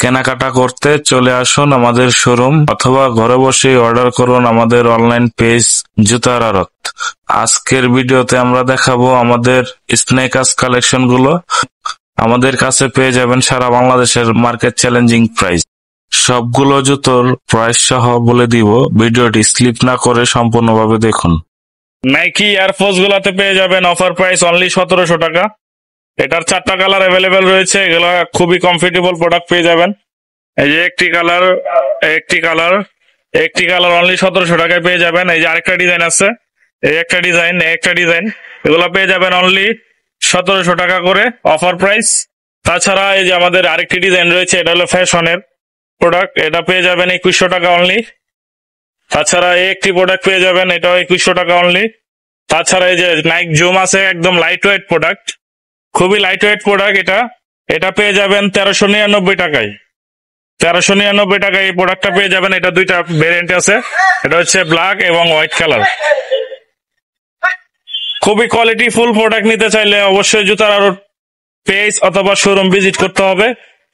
কেনাকাটা করতে চলে আসুন আমাদের শোরুম অথবা ঘরে বসে অর্ডার করুন আমাদের অনলাইন পেজ জুতার আড়ত। আজকের ভিডিওতে আমরা দেখাবো আমাদের স্নেকার্স কালেকশন গুলো। আমাদের কাছে পেয়ে যাবেন সারা বাংলাদেশের মার্কেট চ্যালেঞ্জিং প্রাইস। সবগুলো জুতোর প্রাইস সহ বলে দিব, ভিডিওটি স্লিপ না করে সম্পূর্ণভাবে দেখুন। নাইকি এয়ারফোর্স গুলাতে পেয়ে যাবেন অফার প্রাইস অনলি 1700 টাকা। এটার 4টা কালার অ্যাভেলেবেল রয়েছে, এগুলো খুবই কমফোর্টেবল প্রোডাক্ট পেয়ে যাবেন। এই যে একটি কালার অনলি 1700 টাকায় পেয়ে যাবেন। এই যে আরেকটা ডিজাইন আছে, এই একটা ডিজাইন এগুলো পেয়ে যাবেন অনলি 1700 টাকা করে অফার প্রাইস। তাছাড়া এই যে আমাদের আরেকটি ডিজাইন রয়েছে, এটা হলো ফ্যাশনের প্রোডাক্ট, এটা পেয়ে যাবেন 2100 টাকা অনলি। তাছাড়া এই একটি প্রোডাক্ট পেয়ে যাবেন, এটাও 2100 টাকা অনলি। তাছাড়া এই যে নাইক জুম আছে, একদম লাইট ওয়েট প্রোডাক্ট, খুবই লাইট ওয়েট প্রোডাক্ট। এটা পেয়ে যাবেন 1399 টাকায়। 1399 টাকায় এই প্রোডাক্টটা পেয়ে যাবেন। এটা দুইটা ভেরিয়েন্ট আছে, এটা হচ্ছে ব্ল্যাক এবং হোয়াইট কালার। খুবই কোয়ালিটি ফুল প্রোডাক্ট নিতে চাইলে অবশ্যই জুতার আড়ত পেজ অথবা শোরুম ভিজিট করতে হবে।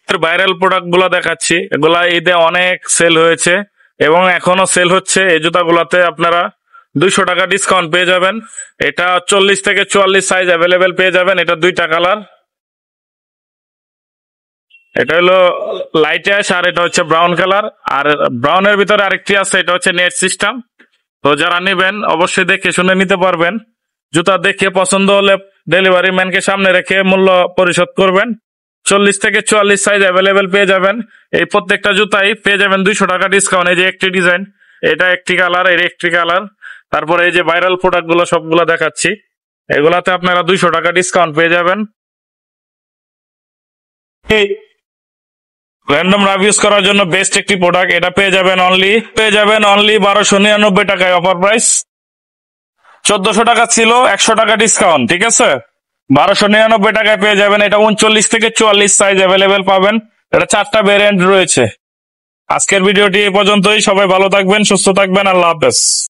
ভাইরাল প্রোডাক্ট গুলো দেখাচ্ছি, এগুলা ঈদে অনেক সেল হয়েছে এবং এখনো সেল হচ্ছে। এই জুতাগুলোতে আপনারা 200 টাকা ডিসকাউন্ট পেয়ে যাবেন। এটা 40 থেকে 44 সাইজ অ্যাভেলেবেল পেয়ে যাবেন। এটা দুইটা কালার, এটা হলো লাইট অ্যাশ আর এটা হচ্ছে ব্রাউন কালার। আর ব্রাউনের ভিতরে আরেকটি আছে, এটা হচ্ছে নেট সিস্টেম। তো যারা নেবেন অবশ্যই দেখে শুনে নিতে পারবেন। জুতা দেখে পছন্দ হলে ডেলিভারি ম্যানকে সামনে রেখে মূল্য পরিশোধ করবেন। 40 থেকে 44 সাইজ অ্যাভেলেবেল পেয়ে যাবেন। এই প্রত্যেকটা জুতাই পেয়ে যাবেন 200 টাকা ডিসকাউন্ট। এই যে একটি ডিজাইন, এটা একটি কালার, এর একটি কালার। তারপরে এই যে ভাইরাল প্রোডাক্ট গুলো সবগুলো দেখাচ্ছি, এগুলাতে আপনারা 200 টাকা ডিসকাউন্ট পেয়ে যাবেন। এই র্যান্ডম রাফ ইউজ করার জন্য বেস্ট একটি প্রোডাক্ট, এটা পেয়ে যাবেন অনলি 1299 টাকায় অফার প্রাইস। 1400 টাকা ছিল, 100 টাকা ডিসকাউন্ট, ঠিক আছে? 1299 টাকায় পেয়ে যাবেন। এটা 39 থেকে 44 সাইজ অ্যাভেলেবেল পাবেন। এটা 4টা ভেরিয়েন্ট রয়েছে। আজকের ভিডিওটি এই পর্যন্তই। সবাই ভালো থাকবেন, সুস্থ থাকবেন, আল্লাহ হাফেজ।